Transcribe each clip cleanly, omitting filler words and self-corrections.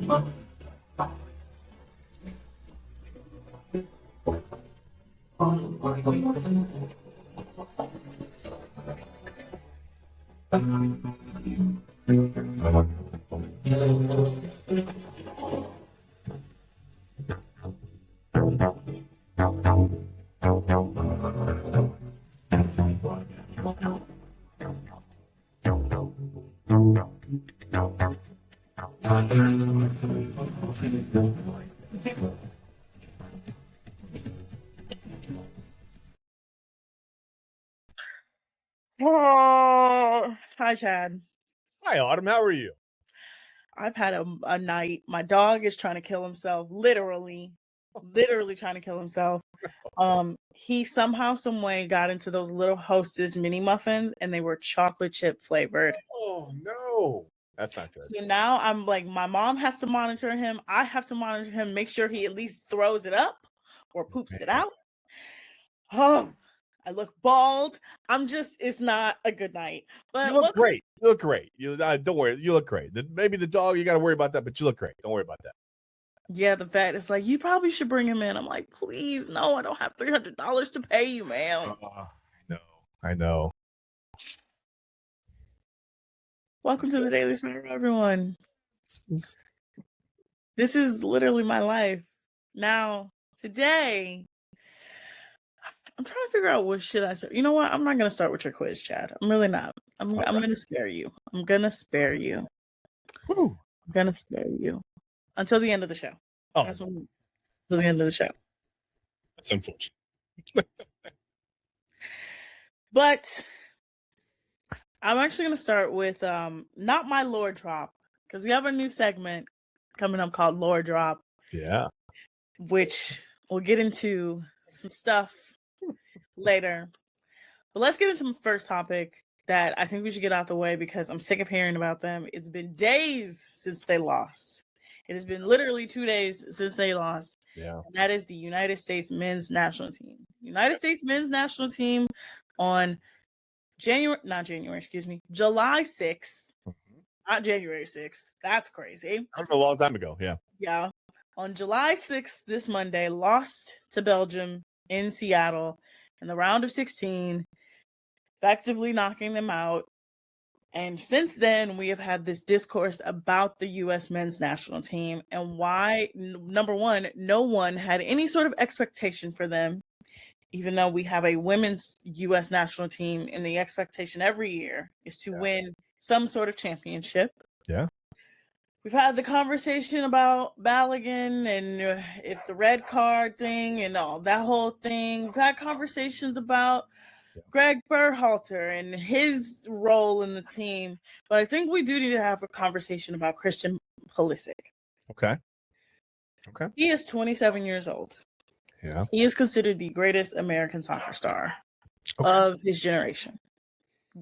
Oh, hi, Chad. Hi, Autumn. How are you? I've had a night. My dog is trying to kill himself, literally trying to kill himself. He somehow, some way got into those little Hostess mini muffins, and they were chocolate chip flavored. Oh no, that's not good. So now I'm like, my mom has to monitor him. I have to monitor him, make sure he at least throws it up or poops it out. Oh, I look bald. It's not a good night. But You look great. You look great. Don't worry. You look great. Maybe the dog, you got to worry about that, but you look great. Don't worry about that. Yeah, the vet is like, you probably should bring him in. I'm like, please, no, I don't have $300 to pay you, ma'am. I know. Welcome to the Daily Smatter, everyone. This is literally my life. Now, today, I'm trying to figure out what should I say. You know what? I'm not going to start with your quiz, Chad. I'm really not. I'm going to spare you. I'm going to spare you. Woo. I'm going to spare you until the end of the show. Oh, until the end of the show. That's unfortunate. But I'm actually going to start with not my lore drop, because we have a new segment coming up called Lore Drop. Yeah. Which we'll get into some stuff later. But let's get into the first topic that I think we should get out the way because I'm sick of hearing about them. It's been days since they lost. It has been literally 2 days since they lost. Yeah. And that is the United States men's national team. United States men's national team on July 6th. Not January 6th. That's crazy. That was a long time ago. Yeah. Yeah. On July 6th, this Monday, lost to Belgium in Seattle in the round of 16, effectively knocking them out. And since then, we have had this discourse about the U.S. men's national team and why, number one, no one had any sort of expectation for them, even though we have a women's U.S. national team, and the expectation every year is to win some sort of championship. Yeah. We've had the conversation about Balogun and if the red card thing and all that whole thing. We've had conversations about Greg Berhalter and his role in the team. But I think we do need to have a conversation about Christian Pulisic. Okay. He is 27 years old. Yeah. He is considered the greatest American soccer star of his generation.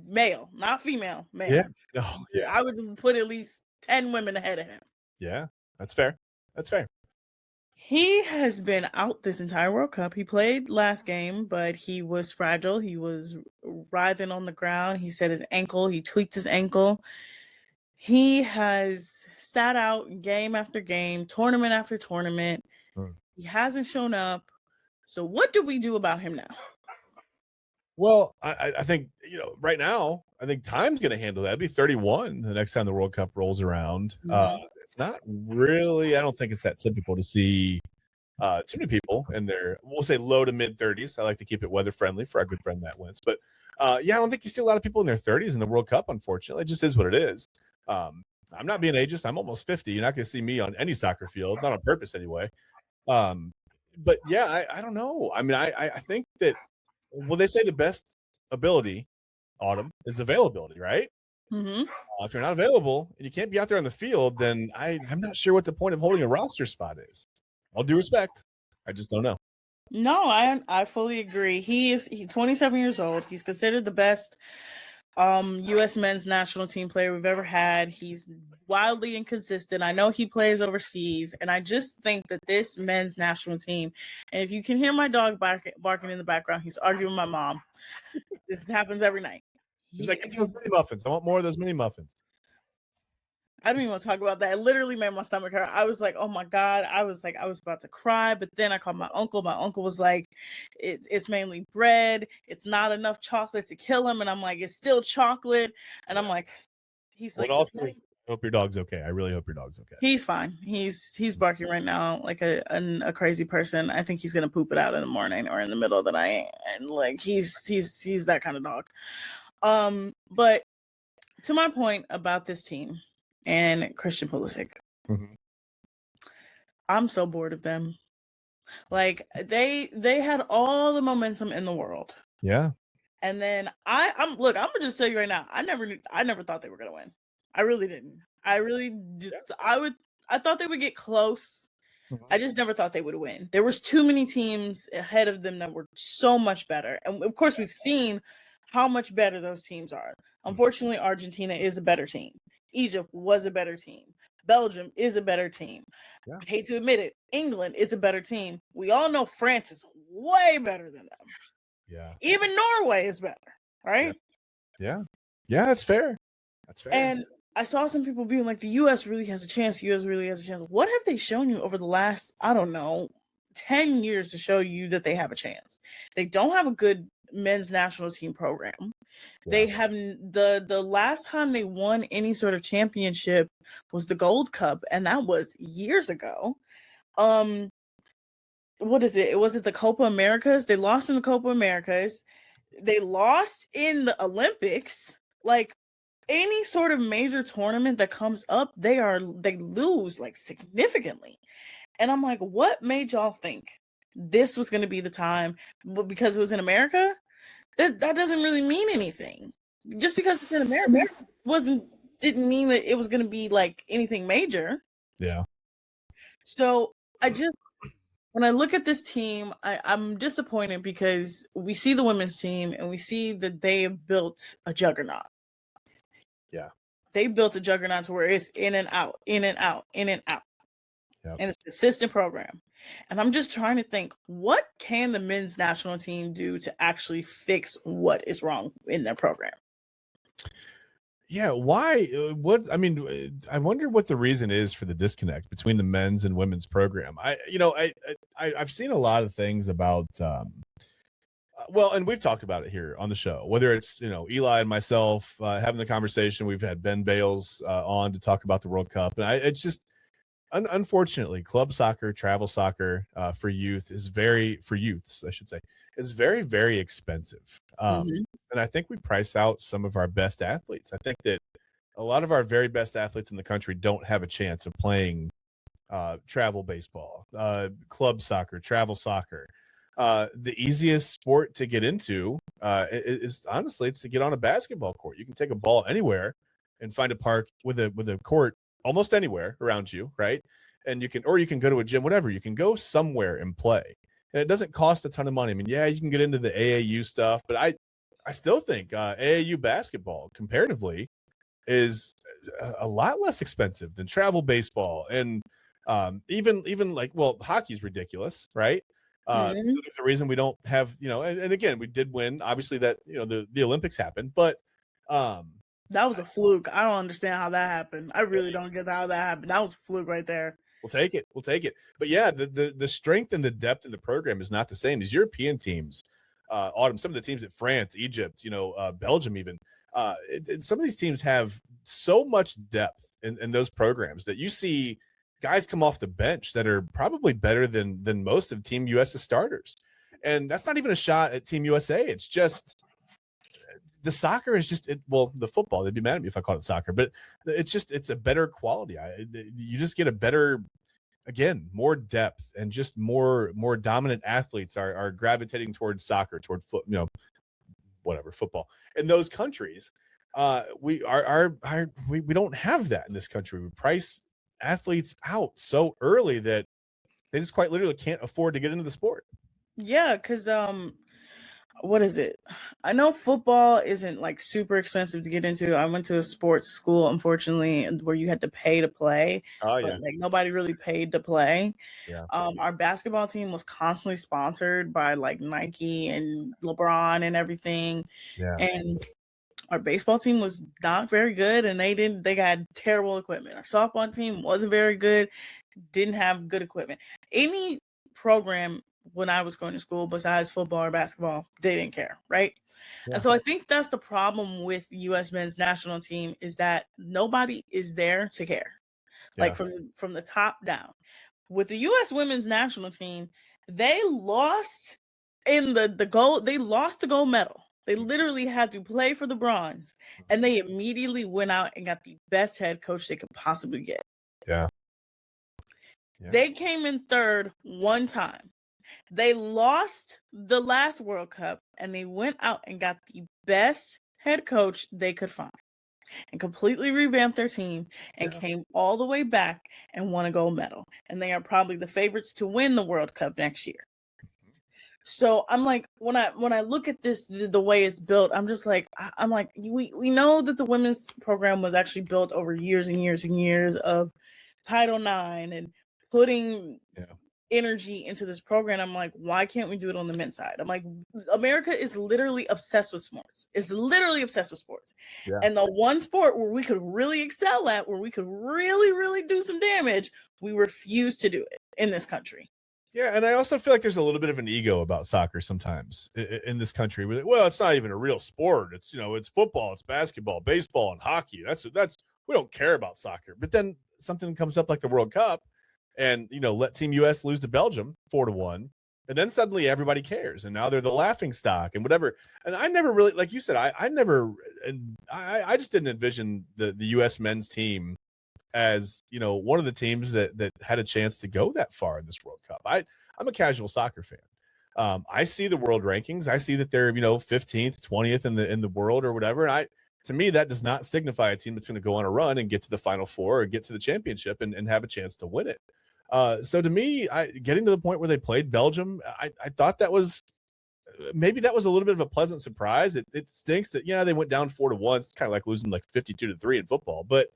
Male, not female, male. Yeah. Oh, yeah. I would put at least 10 women ahead of him. Yeah, that's fair. He has been out this entire World Cup. He played last game, but he was fragile. He was writhing on the ground. He said he tweaked his ankle. He has sat out game after game, tournament after tournament. He hasn't shown up. So what do we do about him now? Well, I think, right now, I think time's going to handle that. It'll be 31 the next time the World Cup rolls around. Mm-hmm. It's not really, I don't think it's that typical to see too many people in their, we'll say low to mid 30s. I like to keep it weather friendly for our good friend Matt Wentz. But I don't think you see a lot of people in their 30s in the World Cup, unfortunately. It just is what it is. I'm not being ageist. I'm almost 50. You're not going to see me on any soccer field, not on purpose anyway. But yeah, I don't know. I mean, I think that, well, they say the best ability, Autumn, is availability, right? Mm-hmm. If you're not available and you can't be out there on the field, then I'm not sure what the point of holding a roster spot is. All due respect, I just don't know. No, I fully agree. He's 27 years old. He's considered the best U.S. men's national team player we've ever had. He's wildly inconsistent. I know he plays overseas, and I just think that this men's national team, and if you can hear my dog barking in the background, he's arguing with my mom. This happens every night. He's like, those mini muffins. I want more of those mini muffins. I don't even want to talk about that. It literally made my stomach hurt. I was like, oh my God. I was about to cry, but then I called my uncle. My uncle was like, it's mainly bread. It's not enough chocolate to kill him. And I'm like, it's still chocolate. And I'm like, he's Well, like, and just also, hope your dog's okay. I really hope your dog's okay. he's fine. He's barking right now like a crazy person. I think he's gonna poop it out in the morning or in the middle of the night. And like he's that kind of dog. But to my point about this team and Christian Pulisic, Mhm. I'm so bored of them. Like they had all the momentum in the world. Yeah. And then I'm gonna just tell you right now, I never thought they were gonna win. I really didn't. I really did. I thought they would get close. I Mhm. just never thought they would win. There was too many teams ahead of them that were so much better. And of course we've seen how much better those teams are. Unfortunately, Argentina is a better team. Egypt was a better team. Belgium is a better team. Yeah. I hate to admit it, England is a better team. We all know France is way better than them. Yeah. Even Norway is better, right? Yeah. Yeah, that's fair. That's fair. And I saw some people being like, the US really has a chance. The US really has a chance. What have they shown you over the last, I don't know, 10 years to show you that they have a chance? They don't have a good men's national team program. They Yeah. have the last time they won any sort of championship was the Gold Cup, and that was years ago. What is it? It was it the Copa Americas? They lost in the Copa Americas. They lost in the Olympics. Like any sort of major tournament that comes up, they lose like significantly. And I'm like, what made y'all think this was going to be the time? But because it was in America, that doesn't really mean anything. Just because it's in America didn't mean that it was going to be like anything major. Yeah. So I just when I look at this team, I'm disappointed because we see the women's team and we see that they have built a juggernaut. Yeah. They built a juggernaut to where it's in and out, in and out, in and out. Yep. And it's a consistent program. And I'm just trying to think, what can the men's national team do to actually fix what is wrong in their program? Yeah, why? What? I mean, I wonder what the reason is for the disconnect between the men's and women's program. I've seen a lot of things about, well, and we've talked about it here on the show. Whether it's Eli and myself having the conversation, we've had Ben Bales on to talk about the World Cup, and it's just unfortunately, club soccer, travel soccer for youths, I should say, is very, very expensive. Mhm. And I think we price out some of our best athletes. I think that a lot of our very best athletes in the country don't have a chance of playing travel baseball, club soccer, travel soccer. The easiest sport to get into is honestly, it's to get on a basketball court. You can take a ball anywhere and find a park with a court almost anywhere around you, right? And you can go to a gym, whatever. You can go somewhere and play, and it doesn't cost a ton of money. I mean, yeah, you can get into the AAU stuff, but I still think AAU basketball comparatively is a lot less expensive than travel baseball, and even like, well, hockey's ridiculous, right? So Mhm. there's a reason we don't have, and again, we did win, obviously, that the Olympics happened, but um That was a fluke. I don't understand how that happened. I really don't get how that happened. That was a fluke right there. we'll take it. We'll take it. But yeah, the strength and the depth of the program is not the same. These European teams, Autumn, some of the teams at France, Egypt, Belgium, even some of these teams have so much depth in those programs that you see guys come off the bench that are probably better than most of Team US's starters. And that's not even a shot at Team USA. It's just the soccer is just the football. They'd be mad at me if I called it soccer, but it's a better quality. You just get a better, again, more depth, and just more dominant athletes are gravitating towards soccer, toward whatever, football in those countries. We don't have that in this country. We price athletes out so early that they just quite literally can't afford to get into the sport. Yeah, because what is it? I know football isn't like super expensive to get into. I went to a sports school, unfortunately, where you had to pay to play, Oh but yeah, like nobody really paid to play. yeah, Our basketball team was constantly sponsored by like Nike and LeBron and everything. yeah, And Our baseball team was not very good, and they got terrible equipment. Our softball team wasn't very good, didn't have good equipment. Any program when I was going to school besides football or basketball, they didn't care, right? Yeah. And so I think that's the problem with U.S. men's national team is that nobody is there to care, like Yeah. from the top down. With the U.S. women's national team, they lost in the gold. They lost the gold medal. They literally had to play for the bronze, and they immediately went out and got the best head coach they could possibly get. Yeah. They came in third one time. They lost the last World Cup, and they went out and got the best head coach they could find and completely revamped their team and came all the way back and won a gold medal. And they are probably the favorites to win the World Cup next year. So I'm like, when I look at this, the way it's built, I'm just like, I'm like, we know that the women's program was actually built over years and years and years of Title IX and putting energy into this program. I'm like, why can't we do it on the men's side? I'm like, America is literally obsessed with sports. It's literally obsessed with sports. Yeah. And the one sport where we could really excel at, where we could really, really do some damage, we refuse to do it in this country. Yeah, and I also feel like there's a little bit of an ego about soccer sometimes in this country. Well, it's not even a real sport. It's it's football, it's basketball, baseball, and hockey. That's we don't care about soccer. But then something comes up like the World Cup, and let Team US lose to Belgium 4-1, and then suddenly everybody cares, and now they're the laughing stock and whatever. And I never really, like you said, I never, and I just didn't envision the US men's team as one of the teams that had a chance to go that far in this World Cup. I'm a casual soccer fan. I see the world rankings. I see that they're 15th, 20th in the world or whatever. And to me, that does not signify a team that's going to go on a run and get to the Final Four or get to the championship and have a chance to win it. So to me, getting to the point where they played Belgium, I thought that was maybe that was a little bit of a pleasant surprise. It stinks that they went down 4-1. It's kind of like losing like 52-3 in football, but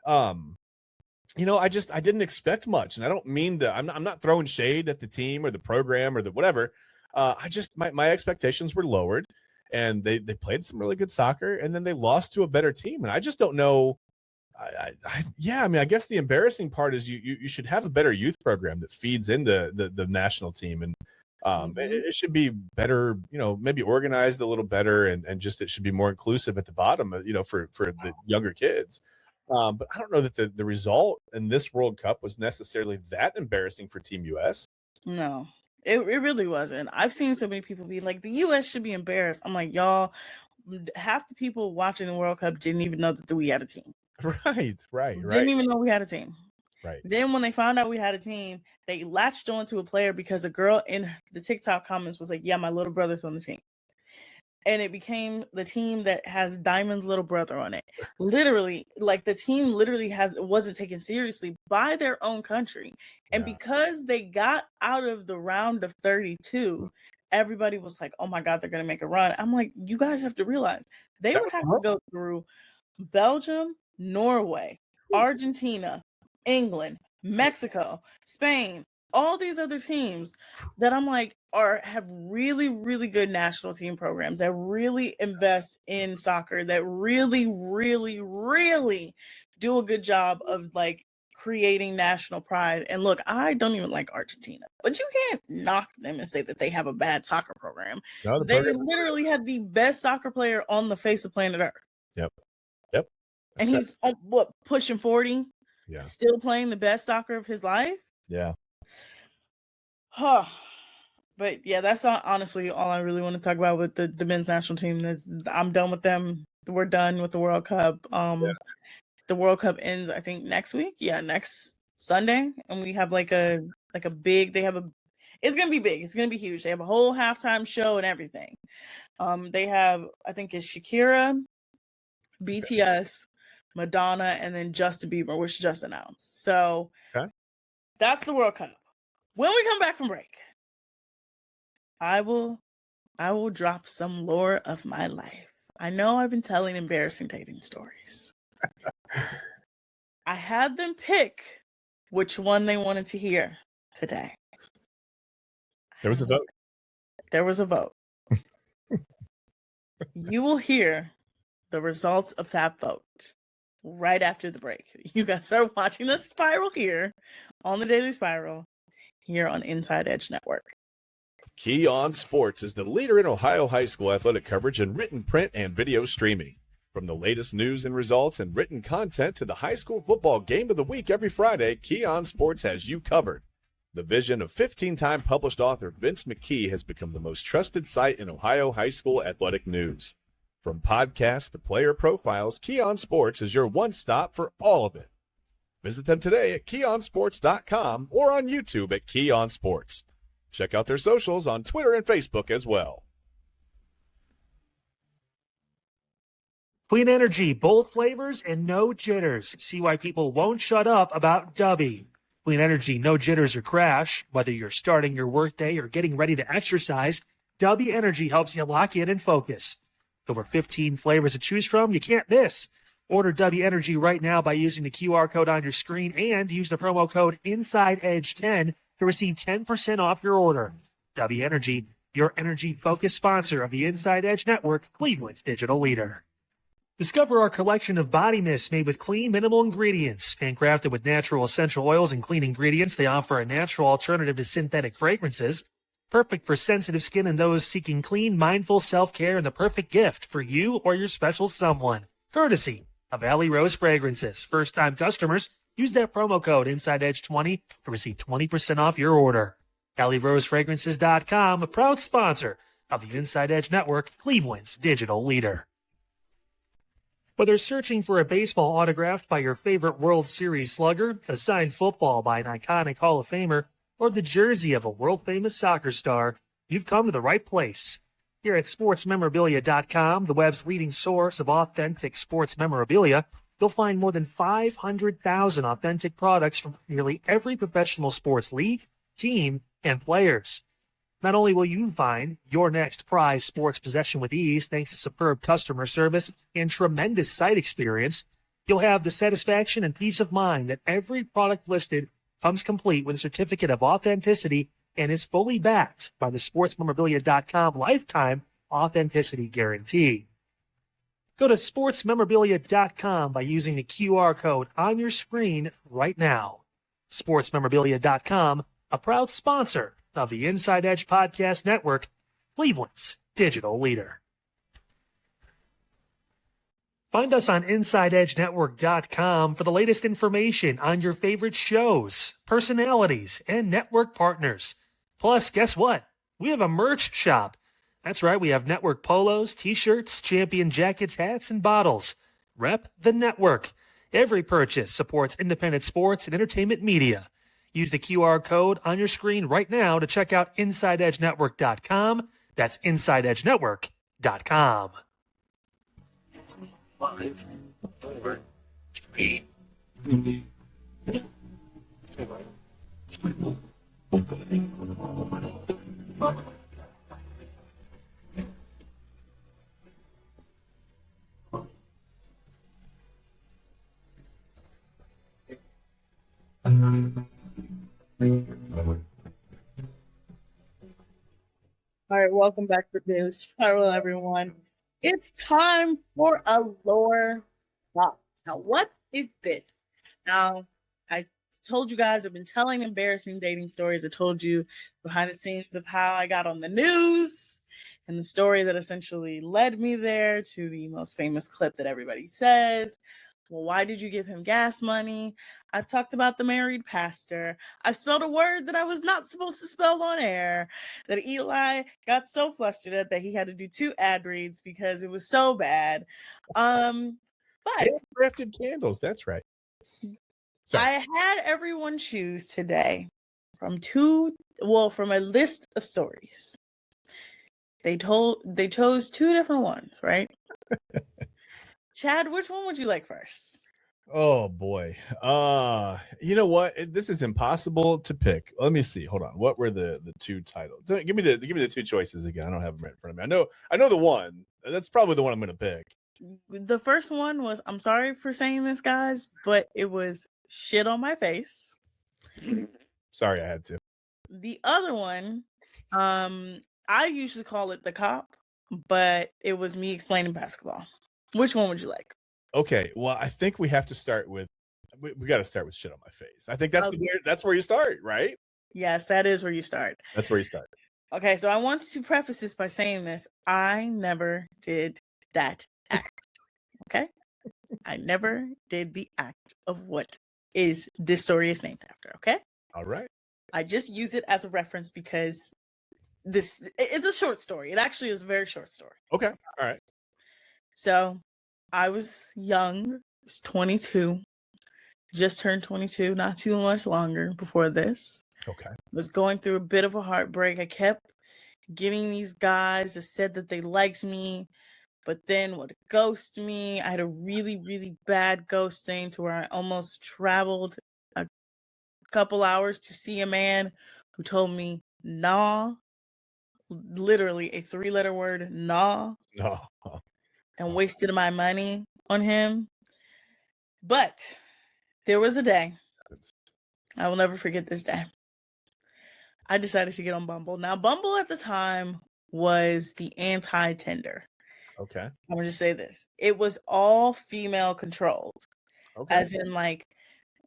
I didn't expect much, and I don't mean to. I'm not throwing shade at the team or the program or the whatever. My expectations were lowered, and they played some really good soccer, and then they lost to a better team, and I just don't know. I guess the embarrassing part is you should have a better youth program that feeds into the national team, and it should be better, maybe organized a little better, and just it should be more inclusive at the bottom, for the younger kids. But I don't know that the result in this World Cup was necessarily that embarrassing for Team US. No, it really wasn't. I've seen so many people be like, the US should be embarrassed. I'm like, y'all, half the people watching the World Cup didn't even know that we had a team. Right. Didn't even know we had a team. Right. Then when they found out we had a team, they latched on to a player because a girl in the TikTok comments was like, yeah, my little brother's on the team. And it became the team that has Diamond's little brother on it. Literally, like the team literally wasn't taken seriously by their own country. And because they got out of the round of 32, everybody was like, oh my God, they're going to make a run. I'm like, you guys have to realize they would have to go through Belgium, Norway, Argentina, England, Mexico, Spain, all these other teams that I'm like have really, really good national team programs that really invest in soccer, that really, really, really do a good job of like creating national pride. And look, I don't even like Argentina, but you can't knock them and say that they have a bad soccer program. No, they literally had the best soccer player on the face of planet Earth. Yep. And he's pushing 40? Yeah. Still playing the best soccer of his life? Yeah. Huh. But yeah, that's honestly all I really want to talk about with the men's national team. I'm done with them. We're done with the World Cup. The World Cup ends, I think, next week. Yeah, next Sunday. And we have it's gonna be big. It's gonna be huge. They have a whole halftime show and everything. They have, I think it's Shakira, BTS, Madonna, and then Justin Bieber, which just announced. So that's the World Cup. When we come back from break, I will drop some lore of my life. I know I've been telling embarrassing dating stories. I had them pick which one they wanted to hear today. There was a vote. There was a vote. You will hear the results of that vote right after the break. You guys are watching the Spiral here on the Daily Spiral here on Inside Edge Network. Key On Sports is the leader in Ohio high school athletic coverage in written, print, and video streaming. From the latest news and results and written content to the high school football game of the week every Friday, Key On Sports has you covered. The vision of 15-time published author Vince McKee has become the most trusted site in Ohio high school athletic news. From podcasts to player profiles, Key On Sports is your one stop for all of it. Visit them today at keyonsports.com or on YouTube at Key On Sports. Check out their socials on Twitter and Facebook as well. Clean energy, bold flavors, and no jitters. See why people won't shut up about Dubby. Clean energy, no jitters or crash. Whether you're starting your workday or getting ready to exercise, Dubby Energy helps you lock in and focus. Over 15 flavors to choose from, you can't miss. Order Dubby Energy right now by using the QR code on your screen and use the promo code INSIDEEDGE10 to receive 10% off your order. Dubby Energy, your energy-focused sponsor of the Inside Edge Network, Cleveland's digital leader. Discover our collection of body mists made with clean, minimal ingredients. Handcrafted with natural essential oils and clean ingredients, they offer a natural alternative to synthetic fragrances. Perfect for sensitive skin and those seeking clean, mindful self-care, and the perfect gift for you or your special someone. Courtesy of Alley Rose Fragrances. First-time customers, use that promo code INSIDEEDGE20 to receive 20% off your order. AlleyRoseFragrances.com, a proud sponsor of the Inside Edge Network, Cleveland's digital leader. Whether searching for a baseball autographed by your favorite World Series slugger, a signed football by an iconic Hall of Famer, or the jersey of a world-famous soccer star, you've come to the right place. Here at sportsmemorabilia.com, the web's leading source of authentic sports memorabilia, you'll find more than 500,000 authentic products from nearly every professional sports league, team, and players. Not only will you find your next prized sports possession with ease thanks to superb customer service and tremendous site experience, you'll have the satisfaction and peace of mind that every product listed comes complete with a certificate of authenticity and is fully backed by the sportsmemorabilia.com lifetime authenticity guarantee. Go to sportsmemorabilia.com by using the QR code on your screen right now. Sportsmemorabilia.com, a proud sponsor of the Inside Edge Podcast Network, Cleveland's digital leader. Find us on InsideEdgeNetwork.com for the latest information on your favorite shows, personalities, and network partners. Plus, guess what? We have a merch shop. That's right, we have network polos, t-shirts, champion jackets, hats, and bottles. Rep the network. Every purchase supports independent sports and entertainment media. Use the QR code on your screen right now to check out InsideEdgeNetwork.com. That's InsideEdgeNetwork.com. Sweet. 5, 4, 3. All right, welcome back to Daily Spiral, everyone. It's time for a lore drop. Now, what is this? Now, I told you guys I've been telling embarrassing dating stories. I told you behind the scenes of how I got on the news and the story that essentially led me there to the most famous clip that everybody says. Well, why did you give him gas money? I've talked about the married pastor. I've spelled a word that I was not supposed to spell on air, that Eli got so flustered at that he had to do 2 ad reads because it was so bad. But Crafted candles, that's right. Sorry. I had everyone choose today from a list of stories. They chose 2 different ones, right? Chad, which one would you like first? Oh boy. You know what? This is impossible to pick. Let me see. Hold on. What were the 2 titles? Give me the 2 choices again. I don't have them right in front of me. I know the one. That's probably the one I'm going to pick. The first one was, I'm sorry for saying this, guys, but it was shit on my face. Sorry, I had to. The other one, I usually call it the cop, but it was me explaining basketball. Which one would you like? Okay, well, I think we have to start with we got to start with shit on my face. I think that's Okay. that's where you start, right? Yes, that is where you start. That's where you start. Okay, so I want to preface this by saying this. I never did that act. Okay? I never did the act of what is this story is named after. Okay? All right. I just use it as a reference because it's a short story. It actually is a very short story. Okay. All right. So I was young, I was 22, just turned 22, not too much longer before this. Okay. Was going through a bit of a heartbreak. I kept getting these guys that said that they liked me, but then would ghost me. I had a really, really bad ghosting to where I almost traveled a couple hours to see a man who told me, nah, literally a 3-letter word, nah, No. and wasted my money on him. But there was a day, I will never forget this day. I decided to get on Bumble. Now, Bumble at the time was the anti-Tinder. Okay. I'm gonna just say this. It was all female controlled. Okay. As in, like,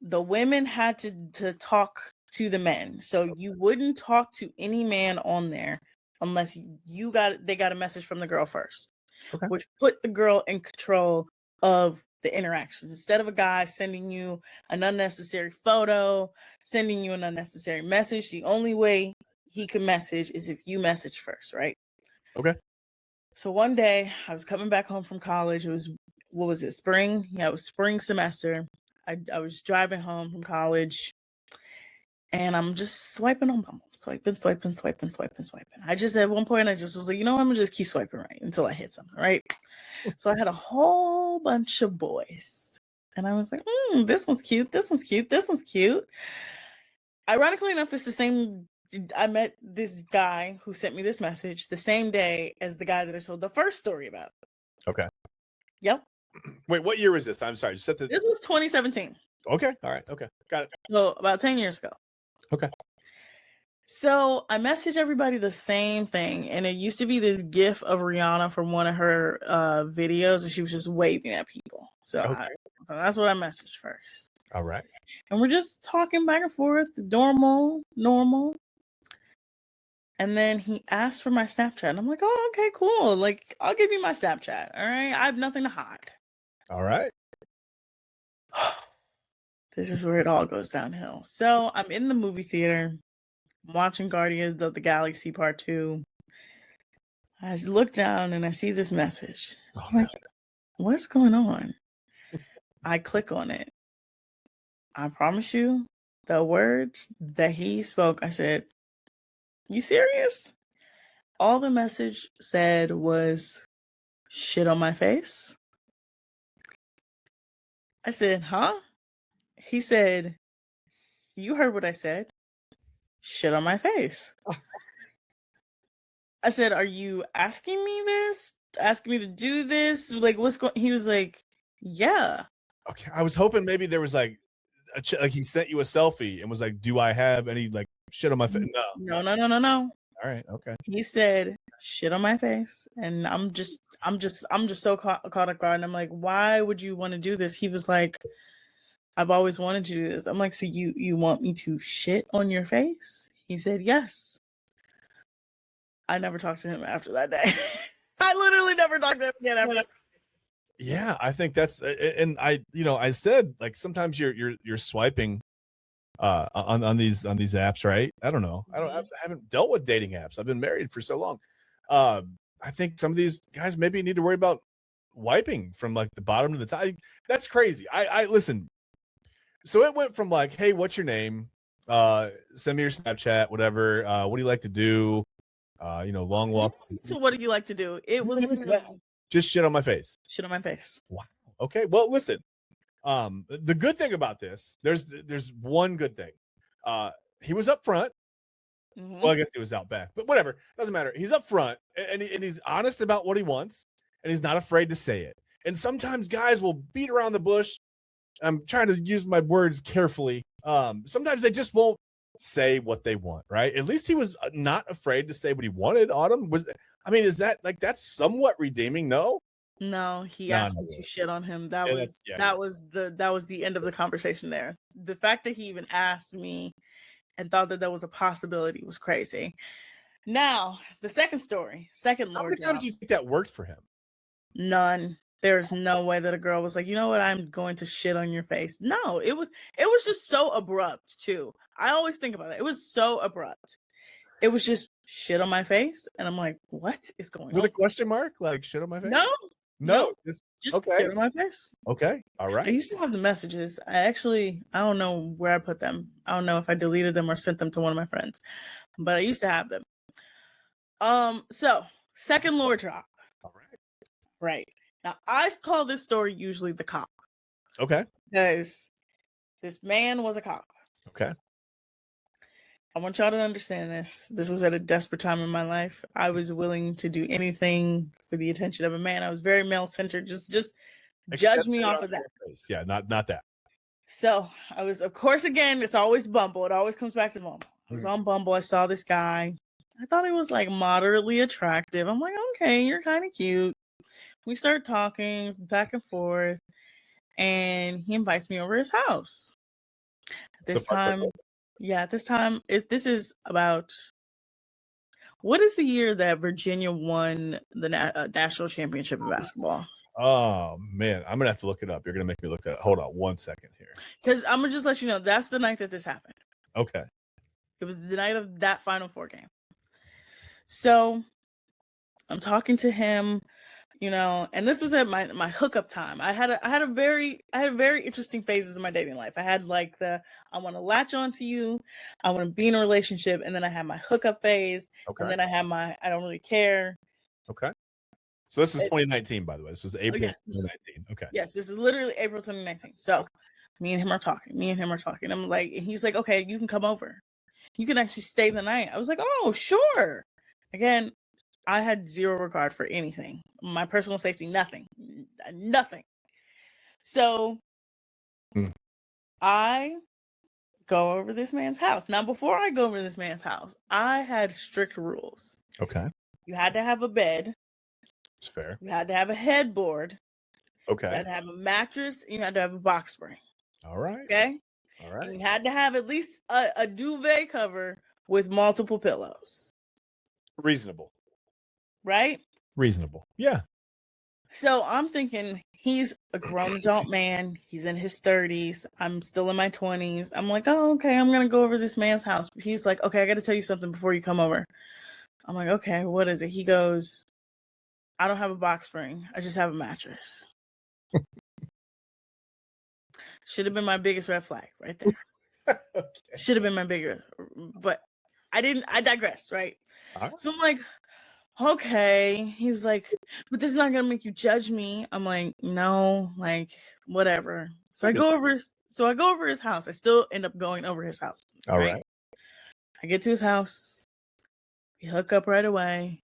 the women had to talk to the men. So you wouldn't talk to any man on there unless they got a message from the girl first. Okay. Which put the girl in control of the interactions. Instead of a guy sending you an unnecessary photo, sending you an unnecessary message, the only way he could message is if you message first, right? Okay. So one day I was coming back home from college. It was, what was it, spring? Yeah, it was spring semester. I was driving home from college and I'm just swiping on Bumble. Swiping. I just, at one point, I just was like, you know what? I'm gonna just keep swiping right until I hit something, right? So I had a whole bunch of boys. And I was like, this one's cute. This one's cute. This one's cute. Ironically enough, it's the same. I met this guy who sent me this message the same day as the guy that I told the first story about. Okay. Yep. Wait, what year was this? I'm sorry. You said This was 2017. Okay. All right. Okay. Got it. So about 10 years ago. Okay. So I messaged everybody the same thing, and it used to be this GIF of Rihanna from one of her videos, and she was just waving at people. So, Okay. so that's what I messaged first. All right. And we're just talking back and forth, normal. And then he asked for my Snapchat, and I'm like, oh, okay, cool. Like, I'll give you my Snapchat. All right, I have nothing to hide. All right. This is where it all goes downhill. So I'm in the movie theater. I'm watching Guardians of the Galaxy Part 2. I look down and I see this message. I'm like, what's going on? I click on it. I promise you, the words that he spoke, I said, you serious? All the message said was, shit on my face. I said, huh? He said, you heard what I said. Shit on my face. I said, are you asking me this? Asking me to do this? Like, what's going? He was like, yeah. Okay. I was hoping maybe there was like like he sent you a selfie and was like, do I have any like shit on my face? No. No. All right. Okay. He said, shit on my face. And I'm just so caught off guard. And I'm like, why would you want to do this? He was like, I've always wanted to do this. I'm like, so you want me to shit on your face? He said, yes. I never talked to him after that day. I literally never talked to him again after that. Yeah, I think that's, and I said like sometimes you're swiping on these apps, right? I don't know. I haven't dealt with dating apps. I've been married for so long. I think some of these guys maybe need to worry about wiping from like the bottom to the top. That's crazy. I listen. So it went from like, hey, what's your name? Send me your Snapchat, whatever. What do you like to do? Long walk. So what do you like to do? It was just shit on my face. Shit on my face. Wow. Okay. Well, listen. The good thing about this, there's one good thing. He was up front. Mm-hmm. Well, I guess he was out back, but whatever. Doesn't matter. He's up front and he's honest about what he wants, and he's not afraid to say it. And sometimes guys will beat around the bush. I'm trying to use my words carefully. Sometimes they just won't say what they want, right? At least he was not afraid to say what he wanted. Autumn is that like, that's somewhat redeeming? No. No, he No, asked no, me to really. shit on him. That Yeah, was that was the end of the conversation there. The fact that he even asked me and thought that was a possibility was crazy. Now, the second story, second How lord many times drop. do you think that worked for him? None. There's no way that a girl was like, you know what, I'm going to shit on your face. No, it was just so abrupt too. I always think about it. It was so abrupt. It was just shit on my face, and I'm like, what is going With on? a question mark? Like shit on my face? No, No, just okay. shit on my face. Okay. All I right. used to have the messages. I don't know where I put them. I don't know if I deleted them or sent them to one of my friends, but I used to have them. So second lore drop. All right. Right. Now I call this story usually the cop. Okay. Because this man was a cop. Okay. I want y'all to understand this. This was at a desperate time in my life. I was willing to do anything for the attention of a man. I was very male centered. Just judge me off of that. Yeah, not that. So I was, of course, again, it's always Bumble. It always comes back to Bumble. I was on Bumble. I saw this guy. I thought he was like moderately attractive. I'm like, okay, you're kind of cute. We start talking back and forth, and he invites me over his house. At this time, if this is about, what is the year that Virginia won the national championship in basketball? Oh man, I'm gonna have to look it up. You're gonna make me look at it. Hold on 1 second here. Because I'm gonna just let you know that's the night that this happened. Okay. It was the night of that Final Four game. So I'm talking to him, and this was at my hookup time. I had very interesting phases in my dating life. I had like I want to latch onto you, I want to be in a relationship, and then I had my hookup phase, and then I had my I don't really care. Okay. So this is 2019, by the way. This was April 2019. Okay. Yes, this is literally April 2019. So me and him are talking. I'm like, and he's like, okay, you can come over. You can actually stay the night. I was like, oh, sure. Again, I had zero regard for anything. My personal safety, nothing. So I go over this man's house. Now, before I go over this man's house, I had strict rules. Okay. You had to have a bed. It's fair. You had to have a headboard. Okay. You had to have a mattress. You had to have a box spring. All right. Okay. All right. And you had to have at least a duvet cover with multiple pillows. Reasonable. Right? Reasonable. Yeah. So I'm thinking he's a grown adult man. He's in his 30s. I'm still in my 20s. I'm like, oh, okay, I'm going to go over this man's house. He's like, okay, I got to tell you something before you come over. I'm like, okay, what is it? He goes, I don't have a box spring. I just have a mattress. Should have been my biggest red flag right there. Okay. Should have been my biggest, but I didn't. I digress, right? So I'm like, okay. He was like, but this is not gonna make you judge me. I'm like, no, like whatever. So I go over his house. I still end up going over his house. All right. I get to his house. We hook up right away.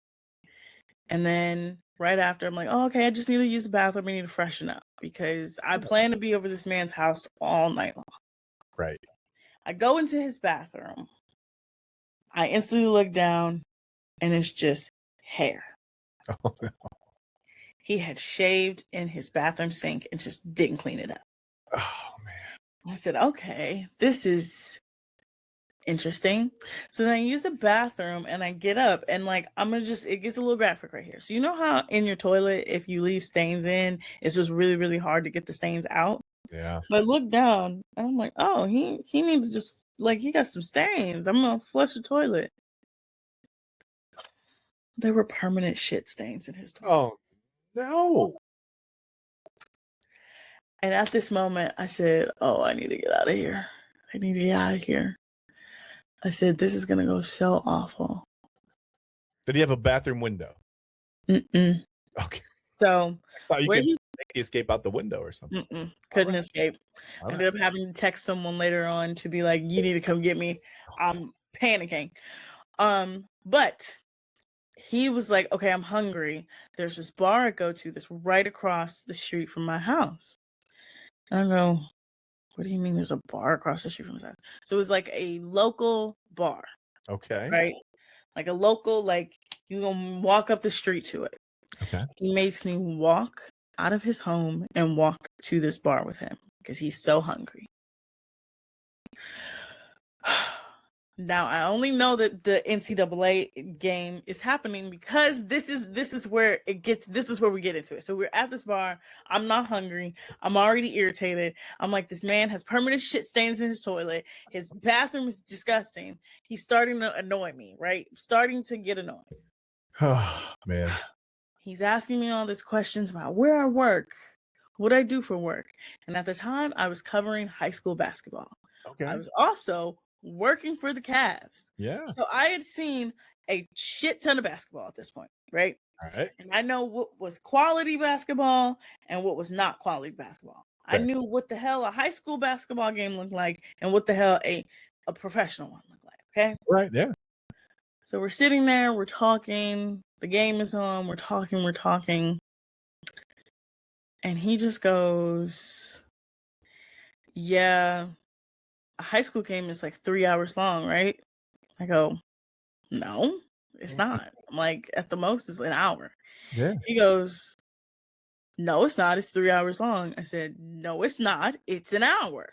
And then right after, I'm like, oh, okay, I just need to use the bathroom. I need to freshen up because I plan to be over this man's house all night long. Right. I go into his bathroom. I instantly look down, and it's just hair. Oh, no. He had shaved in his bathroom sink and just didn't clean it up. Oh, man. I said, okay, this is interesting. So then I use the bathroom and I get up and like, it gets a little graphic right here. So you know how in your toilet, if you leave stains in, it's just really, really hard to get the stains out. Yeah. So I look down and I'm like, oh, he needs to just like, he got some stains. I'm going to flush the toilet. There were permanent shit stains in his toilet. Oh, no. And at this moment I said, oh, I need to get out of here. I said, this is going to go so awful. Did he have a bathroom window? Mm-mm. Okay. So I thought you could escape out the window or something. Couldn't escape. I ended up having to text someone later on to be like, you need to come get me. I'm panicking. But he was like, okay, I'm hungry. There's this bar I go to that's right across the street from my house. And I go, what do you mean there's a bar across the street from his house? So it was like a local bar. Okay. Right? Like a local, like you gonna walk up the street to it. Okay. He makes me walk out of his home and walk to this bar with him because he's so hungry. Now I only know that the NCAA game is happening because this is where we get into it. So we're at this bar. I'm not hungry. I'm already irritated. I'm like, this man has permanent shit stains in his toilet. His bathroom is disgusting. He's starting to annoy me, right? Starting to get annoying. Oh, man. He's asking me all these questions about where I work, what I do for work. And at the time, I was covering high school basketball. Okay. I was also working for the Cavs. Yeah. So I had seen a shit ton of basketball at this point, right? All right. And I know what was quality basketball and what was not quality basketball. I Okay. knew what the hell a high school basketball game looked like and what the hell a professional one looked like, okay? Right. Yeah. So we're sitting there, we're talking, the game is on, we're talking. And he just goes, yeah, a high school game is like 3 hours long, right? I go, no, it's not. I'm like, at the most, it's an hour. Yeah. He goes, no, it's not. It's 3 hours long. I said, no, it's not. It's an hour.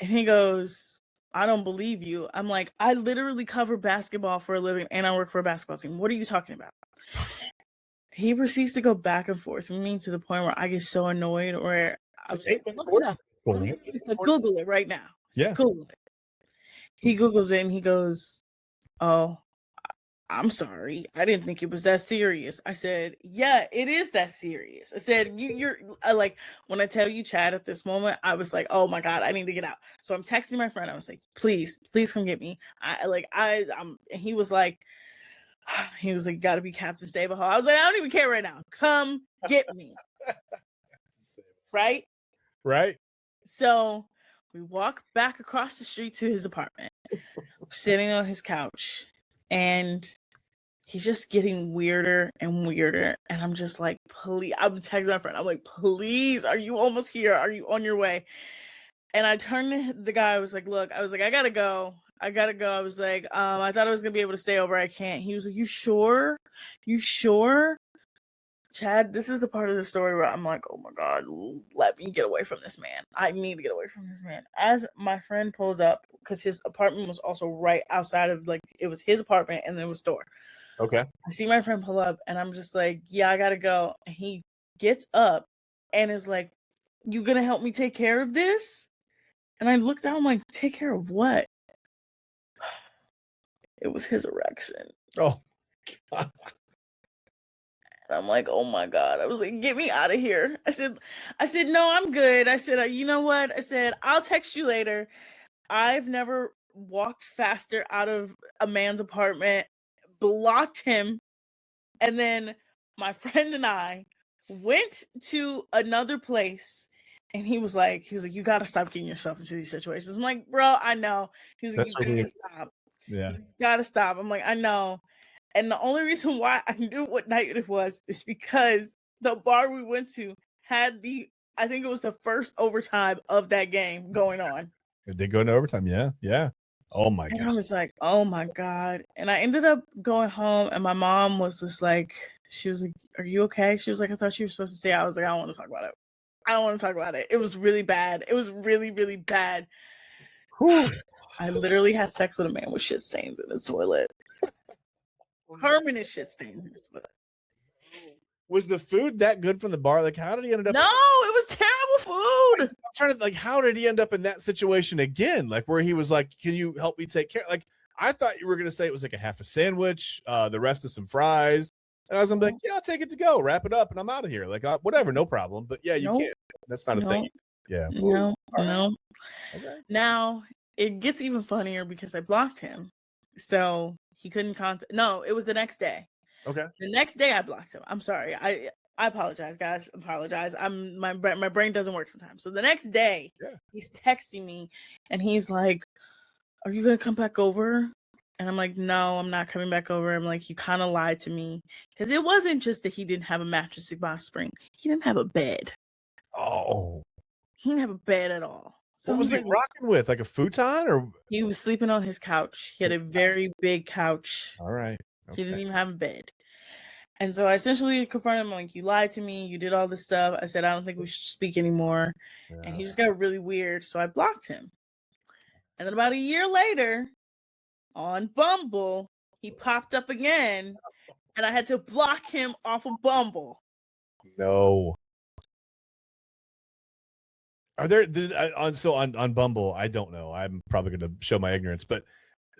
And he goes, I don't believe you. I'm like, I literally cover basketball for a living and I work for a basketball team. What are you talking about? He proceeds to go back and forth with me to the point where I get so annoyed where I was like, look it up. He's like, Google it right now. Yeah. Google it. He Googles it and he goes, oh, I'm sorry. I didn't think it was that serious. I said, yeah, it is that serious. I said, you're like, when I tell you, Chad, at this moment, I was like, oh my God, I need to get out. So I'm texting my friend. I was like, please come get me. And he was like, gotta be Captain Save-A-Ho. I was like, I don't even care right now. Come get me. Right? Right. So we walk back across the street to his apartment. We're sitting on his couch and he's just getting weirder and weirder. And I'm just like, please, I'm texting my friend. I'm like, please, are you almost here? Are you on your way? And I turned to the guy. I was like, look, I gotta go. I was like, I thought I was gonna be able to stay over. I can't. He was like, you sure? Chad, this is the part of the story where I'm like, oh my God, let me get away from this man. I need to get away from this man. As my friend pulls up, because his apartment was also right outside of, like, it was his apartment and there was a door. Okay. I see my friend pull up and I'm just like, yeah, I gotta go. And he gets up and is like, you gonna help me take care of this? And I looked down, I'm like, take care of what? It was his erection. Oh. And I'm like, oh my God. I was like, get me out of here. I said, no, I'm good. I said, you know what? I said, I'll text you later. I've never walked faster out of a man's apartment, blocked him, and then my friend and I went to another place. And he was like, you got to stop getting yourself into these situations. I'm like, bro, I know. He was like, you got to stop. Yeah. You got to stop. I'm like, I know. And the only reason why I knew what night it was is because the bar we went to had I think it was the first overtime of that game going on. It did go into overtime. Yeah. Yeah. Oh my God. And I was like, oh my God. And I ended up going home and my mom was just like, she was like, are you okay? She was like, I thought you were supposed to stay out. I was like, I don't want to talk about it. It was really bad. It was really, really bad. Whew. I literally had sex with a man with shit stains in his toilet. Permanent shit stains in his toilet. Was the food that good from the bar? Like, how did he end up? No, it was terrible food. I'm trying to, like, how did he end up in that situation again? Like, where he was like, can you help me take care? Like, I thought you were going to say it was like a half a sandwich, the rest of some fries. And I was like, yeah, I'll take it to go, wrap it up, and I'm out of here. Like, whatever, no problem. But yeah, you can't. That's not a thing. Yeah. No. Okay. Now, it gets even funnier because I blocked him. So he couldn't contact. No, it was the next day. Okay. The next day I blocked him. I'm sorry. I apologize, guys. My brain doesn't work sometimes. So the next day, he's texting me and he's like, are you going to come back over? And I'm like, no, I'm not coming back over. I'm like, you kind of lied to me. Because it wasn't just that he didn't have a mattress box spring. He didn't have a bed. Oh. He didn't have a bed at all. So what was he rocking with? Like a futon? Or he was sleeping on his couch. He had a very big couch. All right. Okay. He didn't even have a bed. And so I essentially confronted him, like, you lied to me, you did all this stuff. I said, I don't think we should speak anymore. And he just got really weird, so I blocked him. And then about a year later, on Bumble, he popped up again, and I had to block him off of Bumble. No. Are there on Bumble? I don't know. I'm probably going to show my ignorance, but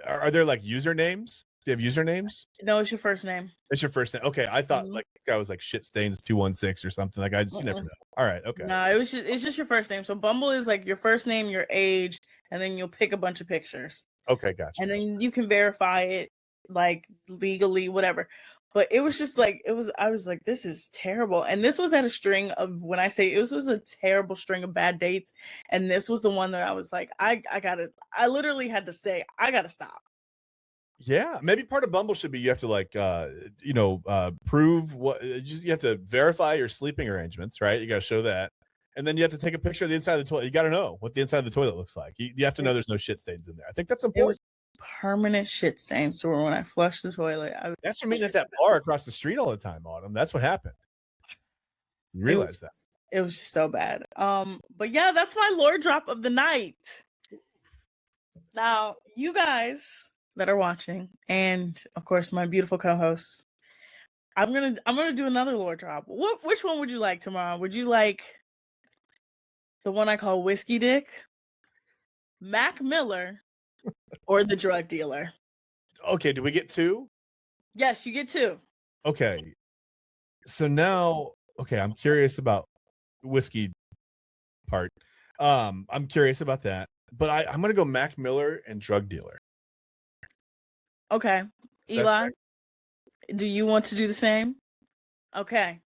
are there like usernames? Do you have usernames? No, it's your first name. It's your first name. Okay, I thought like this guy was like shitstains216 or something. Like I just you never know. All right, okay. No, it's just your first name. So Bumble is like your first name, your age, and then you'll pick a bunch of pictures. Okay, gotcha. And then you can verify it like legally, whatever. But it was just like I was like, this is terrible. And this was at a string of, when I say it was a terrible string of bad dates. And this was the one that I was like, I literally had to say, I gotta stop. Yeah, maybe part of Bumble should be you have to like prove what you have to verify your sleeping arrangements, right? You got to show that, and then you have to take a picture of the inside of the toilet. You got to know what the inside of the toilet looks like. You have to know there's no shit stains in there. I think that's important. It was permanent shit stains. So when I flushed the toilet, that's from meeting at that bar across the street all the time, Autumn. That's what happened. You realize that it was just so bad. But yeah, that's my lore drop of the night. Now, you guys that are watching, and of course my beautiful co-hosts, I'm gonna do another lore drop. Which one would you like tomorrow? Would you like the one I call Whiskey Dick, Mac Miller, or the drug dealer? Okay, do we get two? Yes, you get two. Okay, so now, I'm curious about whiskey part. I'm curious about that, but I'm gonna go Mac Miller and drug dealer. Okay. Eli, do you want to do the same? Okay.